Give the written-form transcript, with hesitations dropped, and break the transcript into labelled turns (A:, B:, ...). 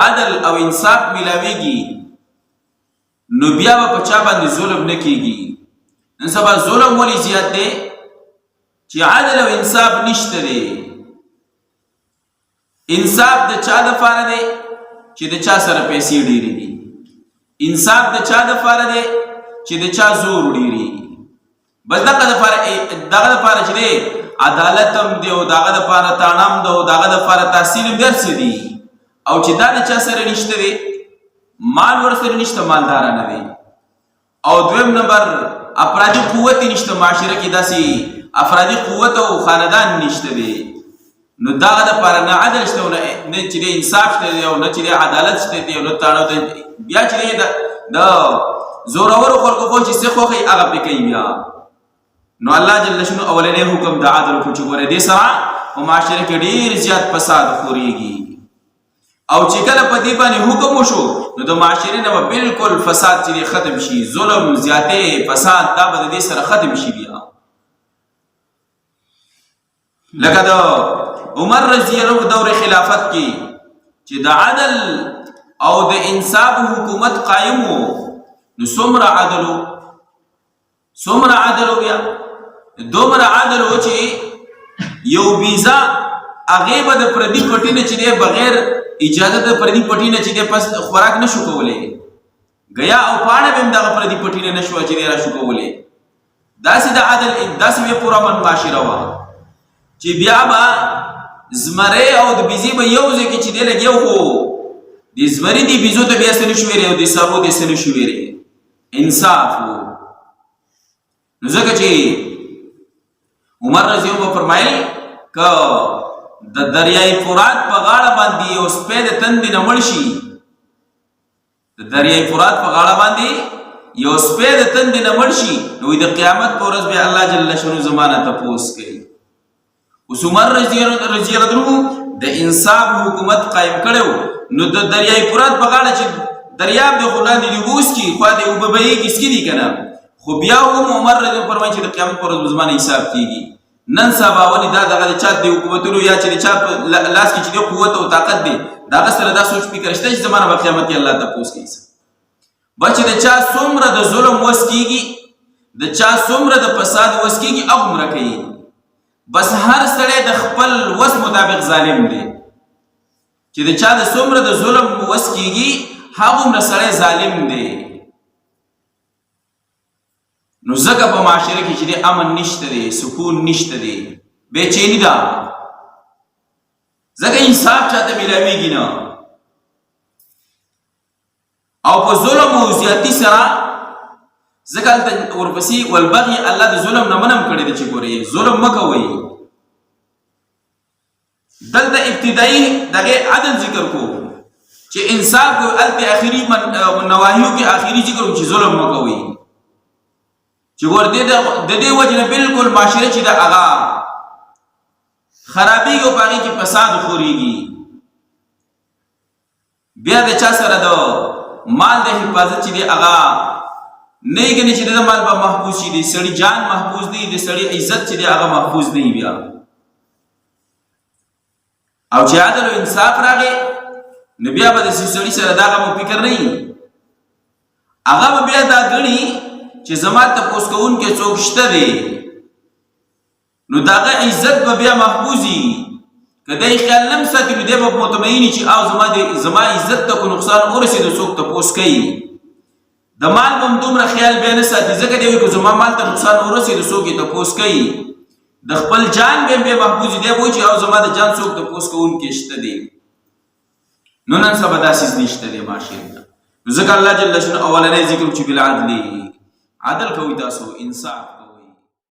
A: عدل او انصاف ملاویږي نو بیا په چا باندې ظلم نه کیږي. نن سبا ظلم ولې زیات دی چې عدل او انصاف نشته دی. انصاف د چا دپاره دی چې د چا سره پیسې ډېرې دي. انصاف د چا دپاره دی چې د چا زور ډېرې. بس دغه دپاره چې دی عدالت هم دی او دغه دپاره تاڼه هم ده او دغه دپاره تحصیل هم هر څه دي. او چې دا د چا سره نشته دی مال ورسره نشته مالدارانه دی. او دویم نمبر افرادي قوت نشته معاشره کې داسې افرادي قوت او خاندان نشته دی. نو دغه دپاره نه عدل شته او نه چې دی انصاف شته دی او نه چې دی عدالت شته دی او نه تاڼه بیا چې دی د زورورو خلکو خو چې څه خوښوي هغه پې کوي بیا. نو الله جل شانه اولنی حکم د عدل وکړو چې ګوره دې سره په معاشره کې ډېر زیات فساد خورېږي. او چې کله په دې باندې حکم وشو نو د معاشرې نه به بلکل فساد چې ختم شي. ظلم زیاتې فساد دا به د دې سره ختم شي بیا. لکه د عمر رضی الله عنه دور خلافت کې چې د عدل او د انصاف حکومت قائم و نو څومره عدل بیا دومره عدل و چې یو ویزا هغې به د پردي پټي نه چې دی بغیر اجازه د پردي پټي نه چې دی پس خوراک نه شو کولی. ګیا او پاڼه به هم دغه پردي پټي نه شوه چې دی را شو کولی. داسې د عدل داسې بیا پرامن معاشره وه چې بیا به زمری او د بیزې به یو ځای کې چې دی لګیا خو د زمري د بیزو ته بیا څه نه شو ویلی او د سارو ته څه نه شو ویلی. انصاف و. نو ځکه چې عمر رضی الله فرمایل که د دریای فرات په غاړه باندې یو سپی د تندې نه مړ شي د دریای فرات په غاړه باندې یو سپی د تندې نه مړ شي نو د قیامت په ورځ بیا الله جل شانه زمانه تپوس کوي. اوس عمر رضی الله عنه د انصاف حکومت قائم کړو نو د دریای فرات په غاړه چې دریاب د خو لاندې د اوبه وڅکي خوا د اوبه به یې کسکي دي که نه خو بیا هم عمر رضی الله فرمایي چې د قیامت په ورځ به زمانه حساب کېږي. نن سبا ولې دا دغه د چا د حکومتونو یا چې د چا په لاس کې چې د قوت او طاقت دی د هغه سره دا سوچ فکر شته چې زمانه به قیامت کې الله تپوس کوي. بس چې د چا څومره د ظلم وس کېږي د چا څومره د فساد وس کېږي هغومره کوي. بس هر سړی د خپل وس مطابق ظالم دی چې د چا د څومره د ظلم وس کېږي هغومره سړی ظالم دی. نو ځکه په معاشره کې چې دی امن نشته دی سکون نشته دی بېچیني ده ځکه انصاف چاته میلاویږي نه. او په ظلم او زیاتي سره ځکه هلته ورپسې والبغي الله د ظلم نه منم کړی دی چې ګورې ظلم مه کوئ. دلته ابتدایي دغې عدل ذکر کو چې انصاف کو هلته اخري نواهیو کې اخري ذکر کو چې ظلم مه کوئ. چې ګور د دې وجه نه بلکل معاشره چې د هغه خرابېږي او په هغې کې فساد خورېږي. بیا د چا سره د مال د حفاظت چې دی هغه نه یې ګڼي چې د مال به محفوظ شي د سړي جان محفوظ دی د سړي عزت چې دی هغه محفوظ نه وي بیا. او چې عدل او انصاف راغی نو بیا به د سړي سره د هغه مو فکر نه وي. هغه به بیا دا ګڼي چې زما تپوس کوونکی څوک شته دی نو د هغه عزت به بیا محفوظ وي. که دی خیال نه ساتي نو دی به مطمئن وي چې او زما عزت ته کو نقصان ورسېدو څوک تپوس کوي. د مال به هم دومره خیال بیا نه ساتي ځکه دی وایي که زما مال ته نقصان ورسېدو څوک یې تپوس کوي. د خپل جان به هم بیا محفوظ وي دی به وایي چې او زما د جان څوک تپوس کوونکی شته دی. نو نن سبا دا څیز نشته دی معاشرې ته. نو ځکه الله جل شانه اولنی ذکر چې بالعدل عدل کوي تاسو انصاف